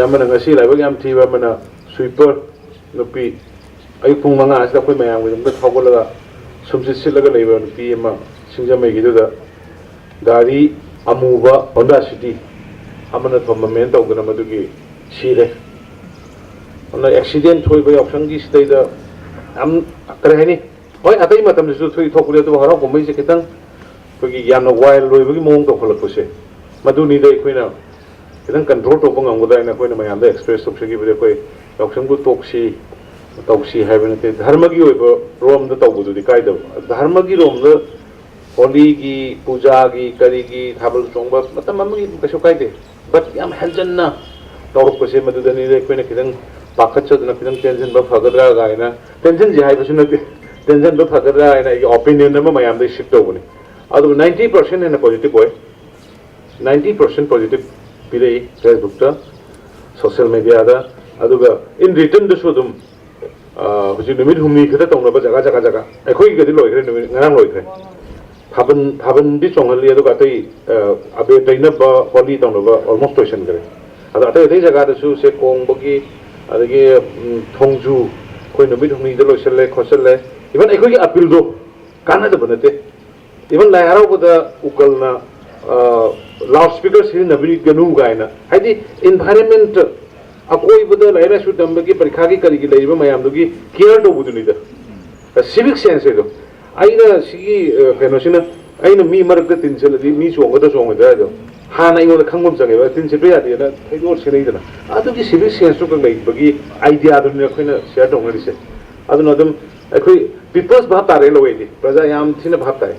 amana ngasi lai bagi am thiba mana sweeper nupi ay pung manga asida koi mayam gi dum thogolaga sumsit silaga leiba nupi ama singjamai gi da gari amuba Honda City amana thomma men tawgana madugi sire ona accident thoi ba Yaoshang gi stai da am karahani hoi atai matam su thoi thokule to hara komai se kitang kogi yamna wild loi bagi mong to kholak puse maduni dai koina kitang control to bang angudai na koina mayam da express to segi bide koi Yaoshang gu toksi tausi haibane te dharma gi oibo rom da tawbudu di kai da dharma gi rom da Holi gi puja gi kari gi thabal chongba matam amagi kaso kai de but yam heljanna tawruk puse madudani dai koina kitang pakachadna kitang tension ba phagadra gaina tension ji haibasu na tension ba phagadra gaina opinion na mayam da shift tawbuni adu 90% in a positive way 90% positive pile Facebook ta social media da aduga in return the sudum huji numit humni khata tawna ba jaga ekhoi gadi loigre numit ngarang loigre thaban di chongali aduga tai abe taina ba Holi tawna ba almost question gare adu atai jaga da su se kong bagi adagi thongju koi numit humni da loiselle khoselle even ekhoi appeal do kana da banate even lai harau boda ukalna loudspeaker sin nabri ganu gaina haidi environment akoi boda lai ra su dambagi parikha gi kari gi leiba mayam dugi care do buduni da civic sense do aina sigi fenosina aina mi marak tinsel di mi chonga da do hana ingo khangom jange ba tinsel be adi na thaido sinai da adu gi civic sense to kai bagi idea do ne khoina share do ngari se adu no dum akoi people's bhat tare loi di praja yam thina bhat tare